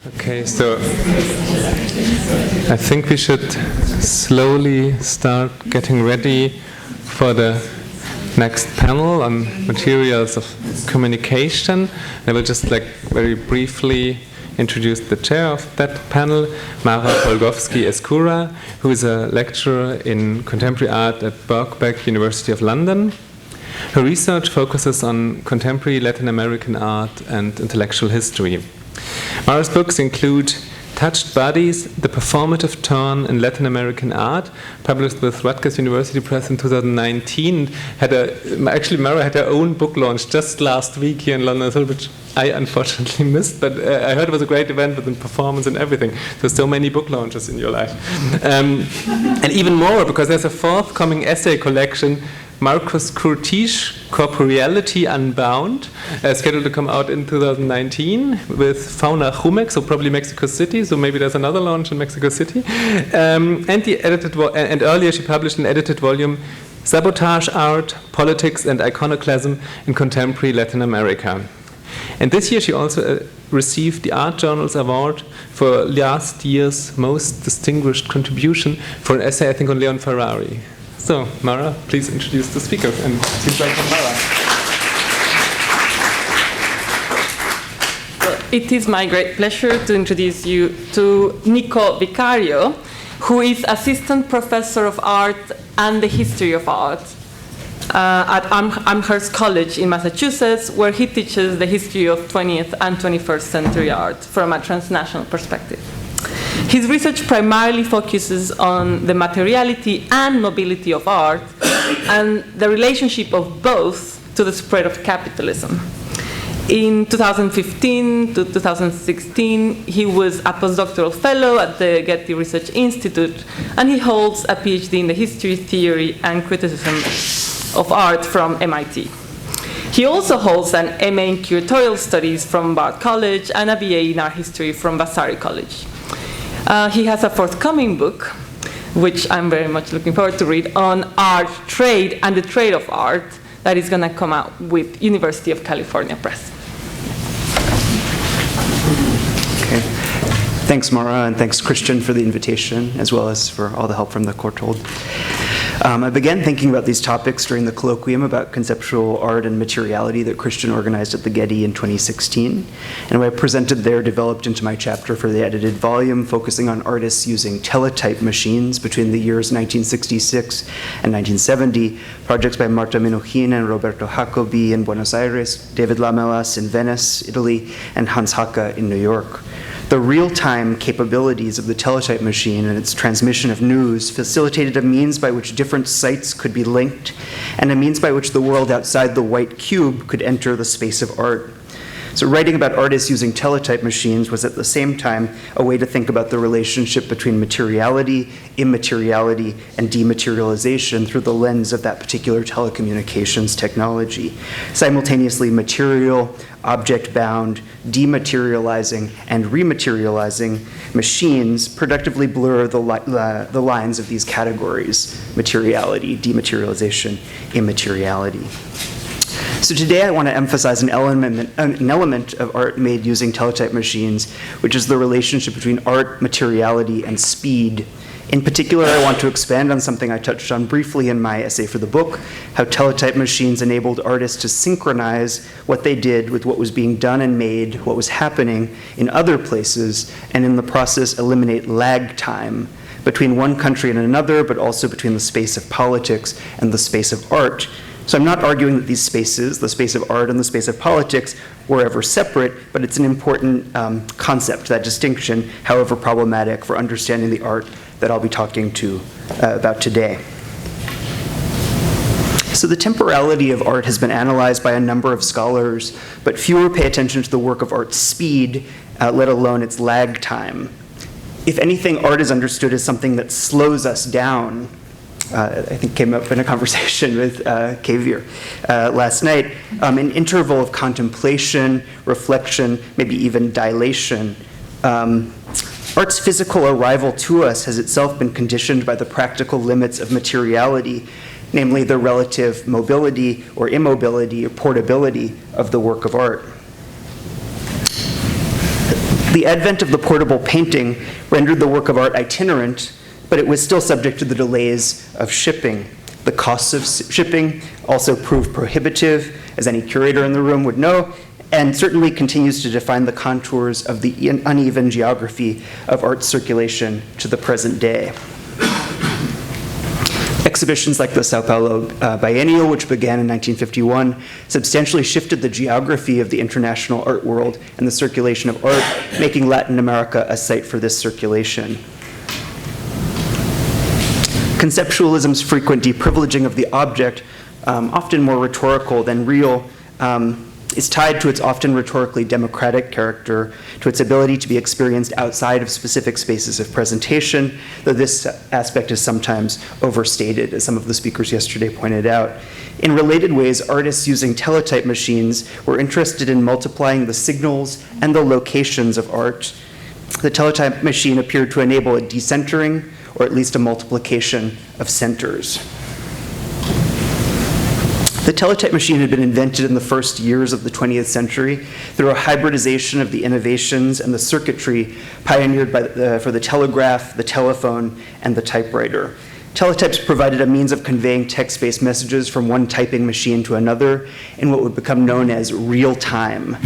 Okay, so I think we should slowly start getting ready for the next panel on materials of communication. I will just very briefly introduce the chair of that panel, Mara Polgowski-Eskura, who is a lecturer in contemporary art at Birkbeck, University of London. Her research focuses on contemporary Latin American art and intellectual history. Mara's books include Touched Bodies, The Performative Turn in Latin American Art, published with Rutgers University Press in 2019. Actually, Mara had her own book launch just last week here in London, which I unfortunately missed, but I heard it was a great event with the performance and everything. There's so many book launches in your life. And even more, because there's a forthcoming essay collection, Marcus Curti's Corporeality Unbound, scheduled to come out in 2019 with Fauna Jumex, so probably Mexico City, so maybe there's another launch in Mexico City. And earlier she published an edited volume, Sabotage Art, Politics and Iconoclasm in Contemporary Latin America. And this year she also received the Art Journal's Award for last year's most distinguished contribution for an essay, I think, on Leon Ferrari. So, Mara, please introduce the speakers, and please welcome Mara. Well, it is my great pleasure to introduce you to Niko Vicario, who is Assistant Professor of Art and the History of Art at Amherst College in Massachusetts, where he teaches the history of 20th and 21st century art from a transnational perspective. His research primarily focuses on the materiality and mobility of art and the relationship of both to the spread of capitalism. In 2015 to 2016, he was a postdoctoral fellow at the Getty Research Institute, and he holds a PhD in the history, theory, and criticism of art from MIT. He also holds an MA in curatorial studies from Bard College and a BA in art history from Vasari College. He has a forthcoming book, which I'm very much looking forward to read, on art trade and the trade of art, that is going to come out with University of California Press. Okay. Thanks, Mara, and thanks, Christian, for the invitation, as well as for all the help from the Courtauld. I began thinking about these topics during the colloquium about conceptual art and materiality that Christian organized at the Getty in 2016. And what I presented there developed into my chapter for the edited volume, focusing on artists using teletype machines between the years 1966 and 1970, projects by Marta Minuchin and Roberto Jacobi in Buenos Aires, David Lamelas in Venice, Italy, and Hans Haacke in New York. The real-time capabilities of the teletype machine and its transmission of news facilitated a means by which different sites could be linked, and a means by which the world outside the white cube could enter the space of art. So writing about artists using teletype machines was at the same time a way to think about the relationship between materiality, immateriality, and dematerialization through the lens of that particular telecommunications technology. Simultaneously material, object-bound, dematerializing, and rematerializing machines productively blur the lines of these categories: materiality, dematerialization, immateriality. So today I want to emphasize an element of art made using teletype machines, which is the relationship between art, materiality, and speed. In particular, I want to expand on something I touched on briefly in my essay for the book, how teletype machines enabled artists to synchronize what they did with what was being done and made, what was happening in other places, and in the process eliminate lag time between one country and another, but also between the space of politics and the space of art. So I'm not arguing that these spaces, the space of art and the space of politics, were ever separate, but it's an important concept, that distinction, however problematic for understanding the art that I'll be talking about today. So the temporality of art has been analyzed by a number of scholars, but fewer pay attention to the work of art's speed, let alone its lag time. If anything, art is understood as something that slows us down. I think came up in a conversation with Kavir last night, an interval of contemplation, reflection, maybe even dilation. Art's physical arrival to us has itself been conditioned by the practical limits of materiality, namely the relative mobility or immobility or portability of the work of art. The advent of the portable painting rendered the work of art itinerant, but it was still subject to the delays of shipping. The costs of shipping also proved prohibitive, as any curator in the room would know, and certainly continues to define the contours of the uneven geography of art circulation to the present day. Exhibitions like the Sao Paulo Biennial, which began in 1951, substantially shifted the geography of the international art world and the circulation of art, making Latin America a site for this circulation. Conceptualism's frequent deprivileging of the object, often more rhetorical than real, is tied to its often rhetorically democratic character, to its ability to be experienced outside of specific spaces of presentation, though this aspect is sometimes overstated, as some of the speakers yesterday pointed out. In related ways, artists using teletype machines were interested in multiplying the signals and the locations of art. The teletype machine appeared to enable a decentering, or at least a multiplication of centers. The teletype machine had been invented in the first years of the 20th century through a hybridization of the innovations and the circuitry pioneered for the telegraph, the telephone, and the typewriter. Teletypes provided a means of conveying text-based messages from one typing machine to another in what would become known as real time.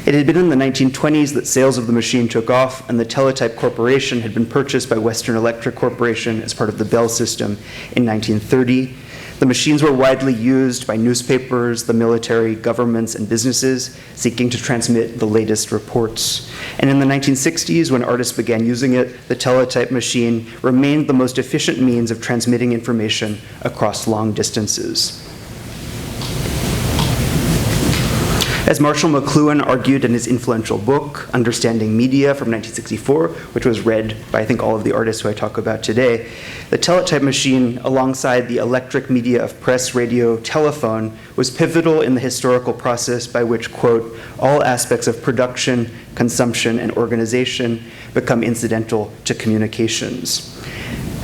It had been in the 1920s that sales of the machine took off, and the Teletype Corporation had been purchased by Western Electric Corporation as part of the Bell system in 1930. The machines were widely used by newspapers, the military, governments, and businesses seeking to transmit the latest reports. And in the 1960s, when artists began using it, the teletype machine remained the most efficient means of transmitting information across long distances. As Marshall McLuhan argued in his influential book, Understanding Media from 1964, which was read by I think all of the artists who I talk about today, the teletype machine, alongside the electric media of press, radio, telephone, was pivotal in the historical process by which, quote, all aspects of production, consumption, and organization become incidental to communications.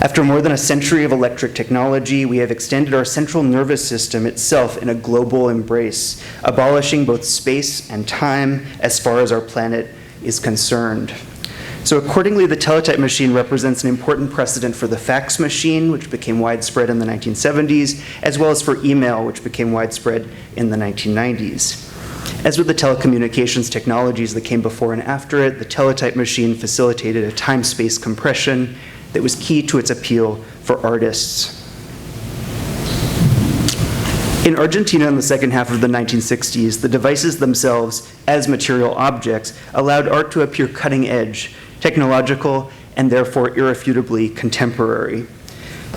After more than a century of electric technology, we have extended our central nervous system itself in a global embrace, abolishing both space and time as far as our planet is concerned. So accordingly, the teletype machine represents an important precedent for the fax machine, which became widespread in the 1970s, as well as for email, which became widespread in the 1990s. As with the telecommunications technologies that came before and after it, the teletype machine facilitated a time-space compression that was key to its appeal for artists. In Argentina in the second half of the 1960s, the devices themselves, as material objects, allowed art to appear cutting edge, technological, and therefore irrefutably contemporary.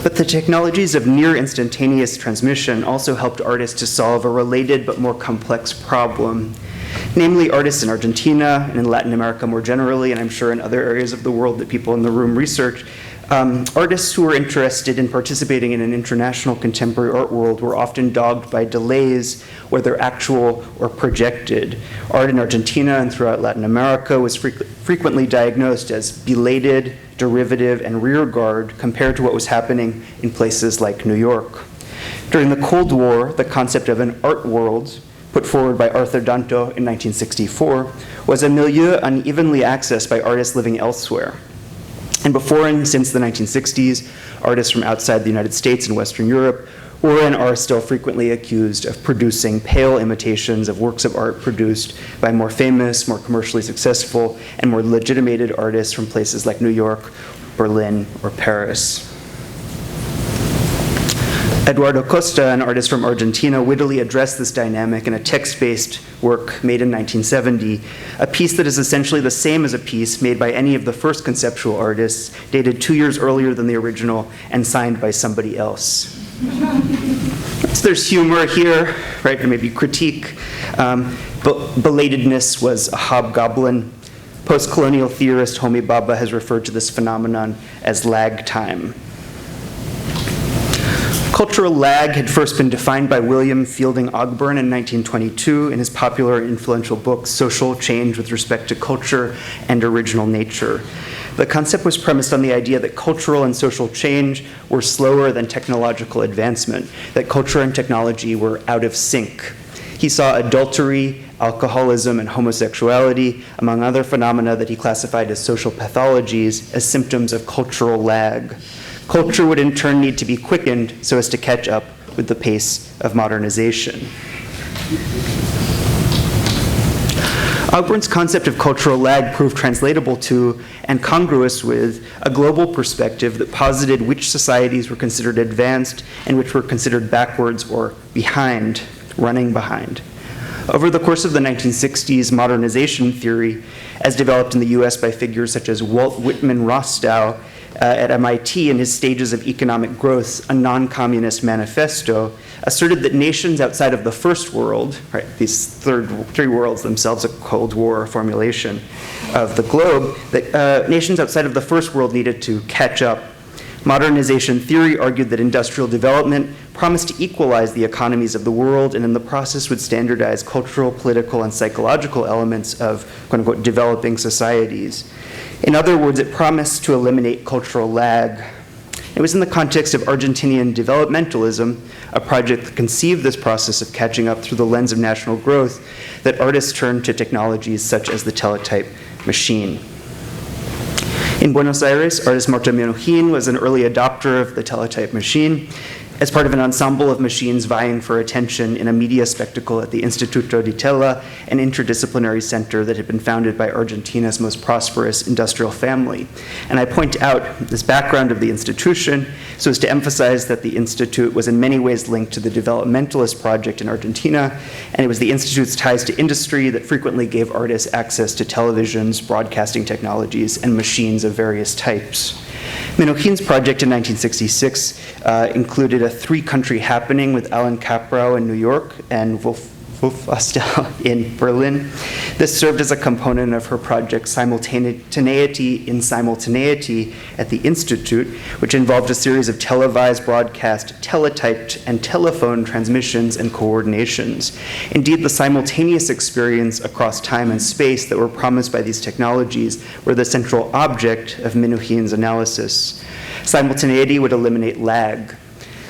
But the technologies of near instantaneous transmission also helped artists to solve a related but more complex problem. Namely, artists in Argentina and in Latin America more generally, and I'm sure in other areas of the world that people in the room research, artists who were interested in participating in an international contemporary art world were often dogged by delays, whether actual or projected. Art in Argentina and throughout Latin America was frequently diagnosed as belated, derivative, and rearguard compared to what was happening in places like New York. During the Cold War, the concept of an art world, put forward by Arthur Danto in 1964, was a milieu unevenly accessed by artists living elsewhere. And before and since the 1960s, artists from outside the United States and Western Europe were and are still frequently accused of producing pale imitations of works of art produced by more famous, more commercially successful, and more legitimated artists from places like New York, Berlin, or Paris. Eduardo Costa, an artist from Argentina, wittily addressed this dynamic in a text-based work made in 1970, a piece that is essentially the same as a piece made by any of the first conceptual artists, dated 2 years earlier than the original and signed by somebody else. So there's humor here, right, or maybe critique. Belatedness was a hobgoblin. Post-colonial theorist Homi Bhabha has referred to this phenomenon as lag time. Cultural lag had first been defined by William Fielding Ogburn in 1922 in his popular and influential book, Social Change with Respect to Culture and Original Nature. The concept was premised on the idea that cultural and social change were slower than technological advancement, that culture and technology were out of sync. He saw adultery alcoholism, and homosexuality, among other phenomena that he classified as social pathologies, as symptoms of cultural lag. Culture would in turn need to be quickened so as to catch up with the pace of modernization. Ogburn's concept of cultural lag proved translatable to and congruous with a global perspective that posited which societies were considered advanced and which were considered backwards or behind, running behind. Over the course of the 1960s, modernization theory, as developed in the US by figures such as Walt Whitman Rostow at MIT in his Stages of Economic Growth, a non-communist manifesto, asserted that nations outside of the first world, right, these three worlds themselves, a Cold War formulation of the globe, that nations outside of the first world needed to catch up. Modernization theory argued that industrial development promised to equalize the economies of the world and in the process would standardize cultural, political, and psychological elements of, quote-unquote, developing societies. In other words, it promised to eliminate cultural lag. It was in the context of Argentinian developmentalism, a project that conceived this process of catching up through the lens of national growth, that artists turned to technologies such as the teletype machine. In Buenos Aires, artist Marta Minujín was an early adopter of the teletype machine as part of an ensemble of machines vying for attention in a media spectacle at the Instituto di Tela, an interdisciplinary center that had been founded by Argentina's most prosperous industrial family. And I point out this background of the institution so as to emphasize that the institute was in many ways linked to the developmentalist project in Argentina, and it was the institute's ties to industry that frequently gave artists access to televisions, broadcasting technologies, and machines of various types. Minujín's project in 1966 included a three-country happening with Alan Kaprow in New York and Wolf Astel in Berlin. This served as a component of her project Simultaneity in Simultaneity at the Institute, which involved a series of televised, broadcast, teletyped, and telephone transmissions and coordinations. Indeed, the simultaneous experience across time and space that were promised by these technologies were the central object of Minujín's analysis. Simultaneity would eliminate lag.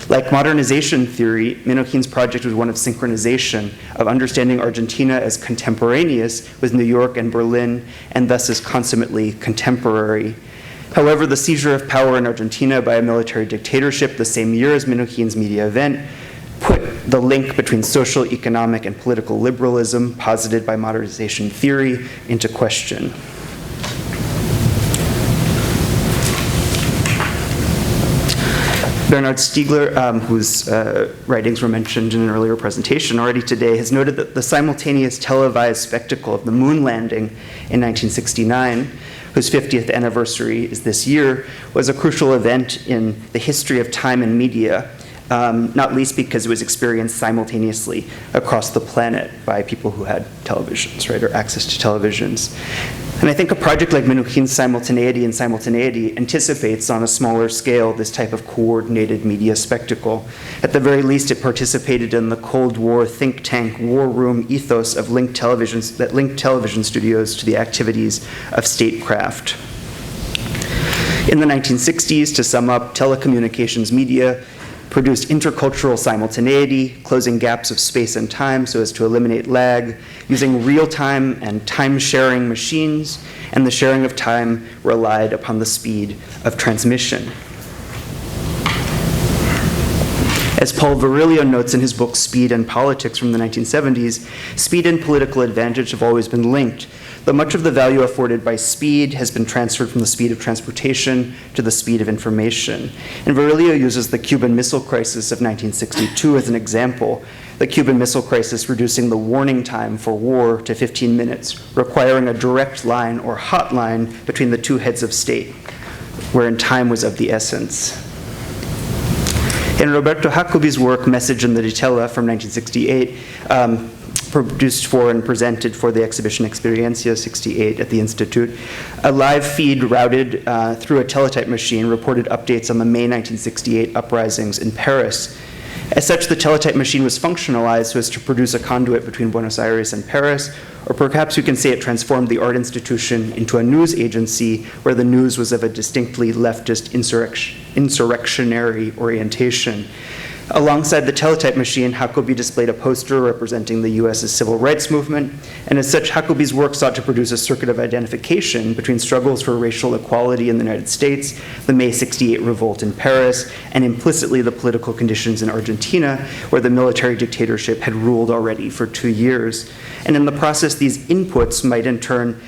Like modernization theory, Minujín's project was one of synchronization, of understanding Argentina as contemporaneous with New York and Berlin, and thus as consummately contemporary. However, the seizure of power in Argentina by a military dictatorship the same year as Minujín's media event put the link between social, economic, and political liberalism posited by modernization theory into question. Bernard Stiegler, whose writings were mentioned in an earlier presentation already today, has noted that the simultaneous televised spectacle of the moon landing in 1969, whose 50th anniversary is this year, was a crucial event in the history of time and media, not least because it was experienced simultaneously across the planet by people who had televisions, right, or access to televisions. And I think a project like Minujín's Simultaneity in Simultaneity anticipates on a smaller scale this type of coordinated media spectacle. At the very least, it participated in the Cold War think tank war room ethos of linked televisions that linked television studios to the activities of statecraft. In the 1960s, to sum up, telecommunications media produced intercultural simultaneity, closing gaps of space and time so as to eliminate lag, using real-time and time-sharing machines, and the sharing of time relied upon the speed of transmission. As Paul Virilio notes in his book Speed and Politics from the 1970s, speed and political advantage have always been linked, though much of the value afforded by speed has been transferred from the speed of transportation to the speed of information. And Virilio uses the Cuban Missile Crisis of 1962 as an example, the Cuban Missile Crisis reducing the warning time for war to 15 minutes, requiring a direct line or hotline between the two heads of state, wherein time was of the essence. In Roberto Jacobi's work, Message in the Ditella from 1968, produced for and presented for the exhibition Experiencia 68 at the Institute, a live feed routed through a teletype machine reported updates on the May 1968 uprisings in Paris. As such, the teletype machine was functionalized so as to produce a conduit between Buenos Aires and Paris, or perhaps we can say it transformed the art institution into a news agency where the news was of a distinctly leftist insurrectionary orientation. Alongside the teletype machine, Haacke displayed a poster representing the US's civil rights movement, and as such, Haacke's work sought to produce a circuit of identification between struggles for racial equality in the United States, the May '68 revolt in Paris, and implicitly the political conditions in Argentina, where the military dictatorship had ruled already for 2 years. And in the process, these inputs might in turn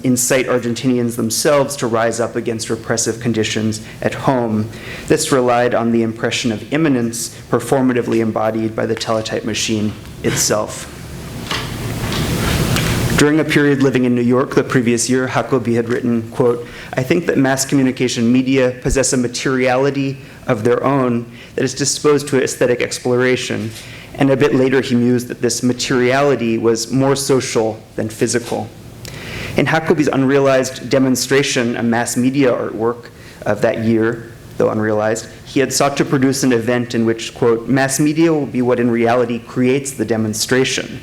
incite Argentinians themselves to rise up against repressive conditions at home. This relied on the impression of imminence performatively embodied by the teletype machine itself. During a period living in New York the previous year, Haacke had written, quote, "I think that mass communication media possess a materiality of their own that is disposed to aesthetic exploration." And a bit later he mused that this materiality was more social than physical. In Haacke's unrealized demonstration, a mass media artwork of that year, though unrealized, he had sought to produce an event in which, quote, "mass media will be what in reality creates the demonstration,"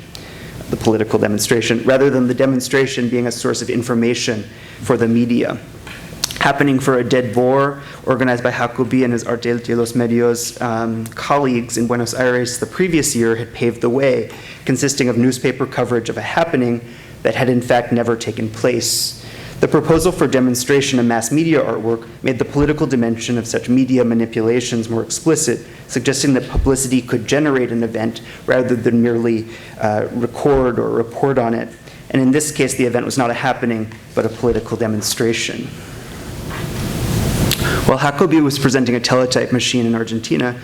the political demonstration, rather than the demonstration being a source of information for the media. Happening for a Dead Boar, organized by Haacke and his Arte de los Medios colleagues in Buenos Aires the previous year, had paved the way, consisting of newspaper coverage of a happening that had in fact never taken place. The proposal for demonstration of mass media artwork made the political dimension of such media manipulations more explicit, suggesting that publicity could generate an event rather than merely record or report on it. And in this case, the event was not a happening, but a political demonstration. While Haacke was presenting a teletype machine in Argentina,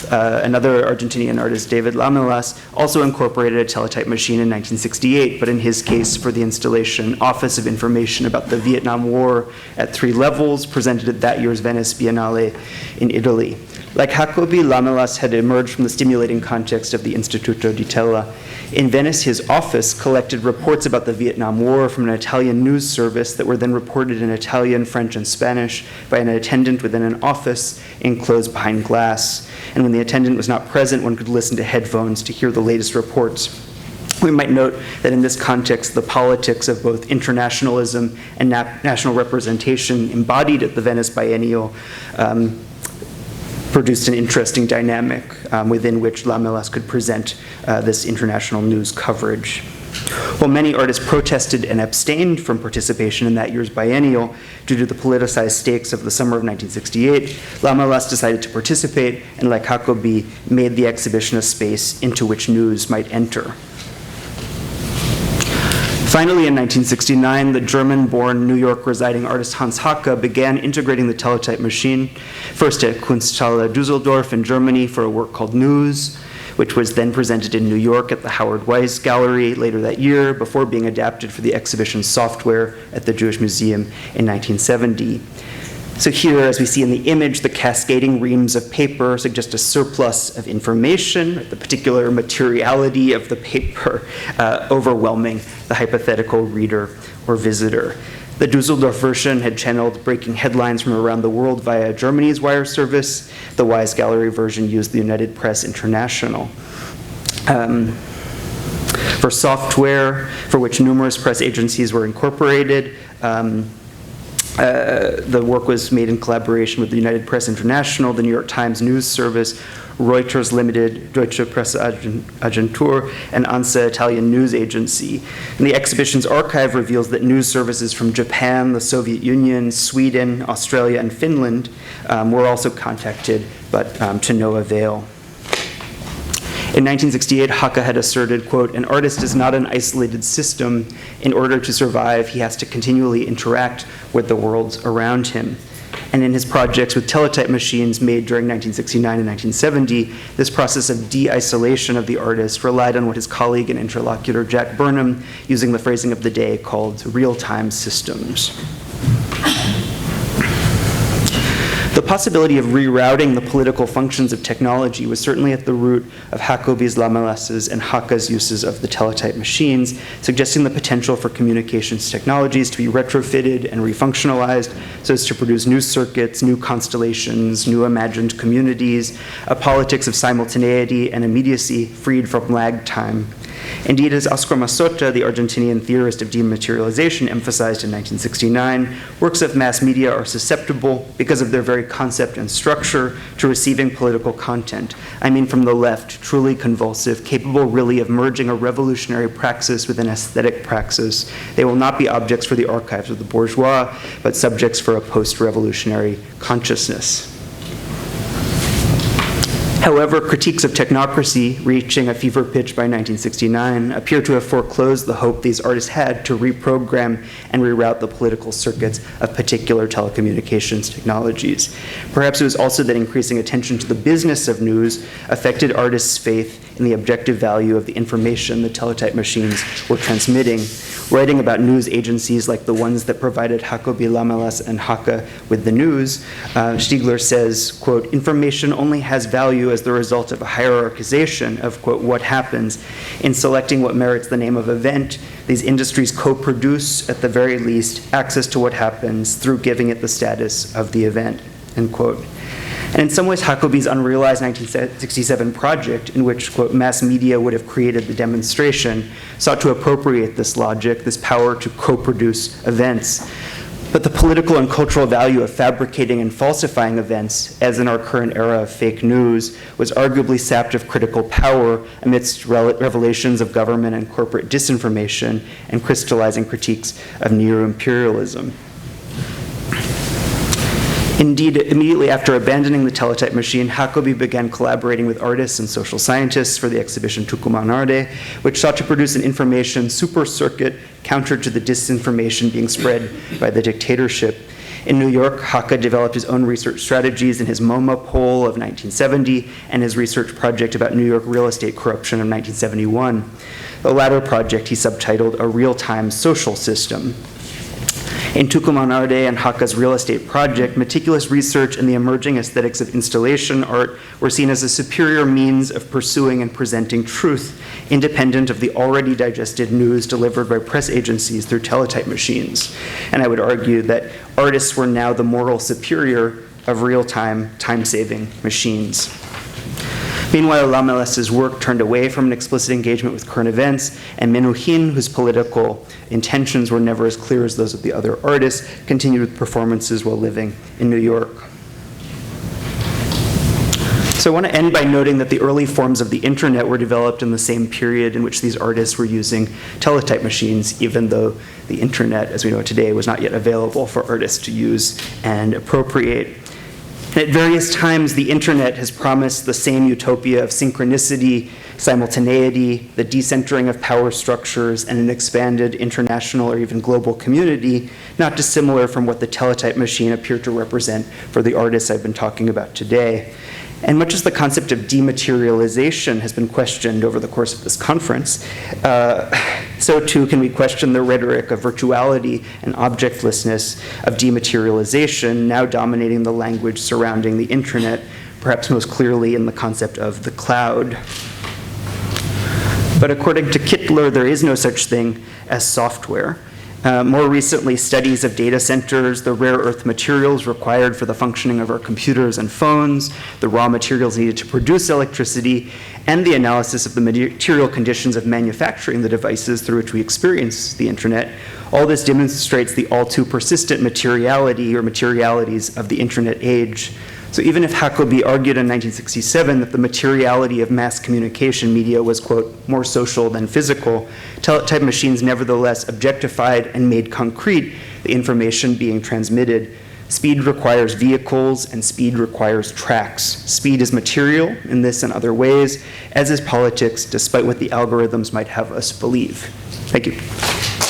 another Argentinian artist, David Lamelas, also incorporated a teletype machine in 1968, but in his case for the installation Office of Information about the Vietnam War at 3 levels, presented at that year's Venice Biennale in Italy. Like Haacke, Lamelas had emerged from the stimulating context of the Istituto di Tela. In Venice, his office collected reports about the Vietnam War from an Italian news service that were then reported in Italian, French, and Spanish by an attendant within an office enclosed behind glass. And when the attendant was not present, one could listen to headphones to hear the latest reports. We might note that in this context, the politics of both internationalism and national representation embodied at the Venice Biennial produced an interesting dynamic within which Lamelas could present this international news coverage. While many artists protested and abstained from participation in that year's biennial due to the politicized stakes of the summer of 1968, Lamelas decided to participate and, like Haacke, made the exhibition a space into which news might enter. Finally, in 1969, the German-born, New York-residing artist Hans Haacke began integrating the teletype machine, first at Kunsthalle Düsseldorf in Germany for a work called News, which was then presented in New York at the Howard Weiss Gallery later that year, before being adapted for the exhibition Software at the Jewish Museum in 1970. So here, as we see in the image, the cascading reams of paper suggest a surplus of information, the particular materiality of the paper overwhelming the hypothetical reader or visitor. The Düsseldorf version had channeled breaking headlines from around the world via Germany's wire service. The Weiss Gallery version used the United Press International. For Software, for which numerous press agencies were incorporated, the work was made in collaboration with the United Press International, the New York Times News Service, Reuters Limited, Deutsche Presseagentur, and ANSA Italian News Agency. And the exhibition's archive reveals that news services from Japan, the Soviet Union, Sweden, Australia, and Finland were also contacted, but to no avail. In 1968, Haacke had asserted, quote, "An artist is not an isolated system. In order to survive, he has to continually interact with the world around him." And in his projects with teletype machines made during 1969 and 1970, this process of de-isolation of the artist relied on what his colleague and interlocutor Jack Burnham, using the phrasing of the day, called real-time systems. The possibility of rerouting the political functions of technology was certainly at the root of Haacke's, Lamelas's, and Haacke's uses of the teletype machines, suggesting the potential for communications technologies to be retrofitted and refunctionalized so as to produce new circuits, new constellations, new imagined communities, a politics of simultaneity and immediacy freed from lag time. Indeed, as Oscar Masota, the Argentinian theorist of dematerialization, emphasized in 1969, works of mass media are susceptible, because of their very concept and structure, to receiving political content. I mean from the left, truly convulsive, capable really of merging a revolutionary praxis with an aesthetic praxis. They will not be objects for the archives of the bourgeois, but subjects for a post-revolutionary consciousness. However, critiques of technocracy, reaching a fever pitch by 1969, appear to have foreclosed the hope these artists had to reprogram and reroute the political circuits of particular telecommunications technologies. Perhaps it was also that increasing attention to the business of news affected artists' faith in the objective value of the information the teletype machines were transmitting. Writing about news agencies like the ones that provided Jacobi Lamelas and Haacke with the news, Stiegler says, quote, information only has value as the result of a hierarchization of, quote, what happens. In selecting what merits the name of event, these industries co-produce, at the very least, access to what happens through giving it the status of the event, end quote. And in some ways, Jacobi's unrealized 1967 project, in which, quote, mass media would have created the demonstration, sought to appropriate this logic, this power to co-produce events. But the political and cultural value of fabricating and falsifying events, as in our current era of fake news, was arguably sapped of critical power amidst revelations of government and corporate disinformation and crystallizing critiques of neo-imperialism. Indeed, immediately after abandoning the teletype machine, Jacobi began collaborating with artists and social scientists for the exhibition Tucumán Arde, which sought to produce an information super circuit counter to the disinformation being spread by the dictatorship. In New York, Haacke developed his own research strategies in his MoMA poll of 1970 and his research project about New York real estate corruption of 1971. The latter project he subtitled A Real-Time Social System. In Tucumán Arde and Haacke's real estate project, meticulous research and the emerging aesthetics of installation art were seen as a superior means of pursuing and presenting truth, independent of the already digested news delivered by press agencies through teletype machines. And I would argue that artists were now the moral superior of real-time, time-saving machines. Meanwhile, Lamelas' work turned away from an explicit engagement with current events, and Menuhin, whose political intentions were never as clear as those of the other artists, continued with performances while living in New York. So I want to end by noting that the early forms of the internet were developed in the same period in which these artists were using teletype machines, even though the internet, as we know it today, was not yet available for artists to use and appropriate. And at various times, the internet has promised the same utopia of synchronicity, simultaneity, the decentering of power structures, and an expanded international or even global community, not dissimilar from what the teletype machine appeared to represent for the artists I've been talking about today. And much as the concept of dematerialization has been questioned over the course of this conference, so too can we question the rhetoric of virtuality and objectlessness of dematerialization, now dominating the language surrounding the internet, perhaps most clearly in the concept of the cloud. But according to Kittler, there is no such thing as software. More recently, studies of data centers, the rare earth materials required for the functioning of our computers and phones, the raw materials needed to produce electricity, and the analysis of the material conditions of manufacturing the devices through which we experience the internet, all this demonstrates the all too persistent materiality or materialities of the internet age. So even if Jacobi argued in 1967 that the materiality of mass communication media was, quote, more social than physical, teletype machines nevertheless objectified and made concrete the information being transmitted. Speed requires vehicles, and speed requires tracks. Speed is material in this and other ways, as is politics, despite what the algorithms might have us believe. Thank you.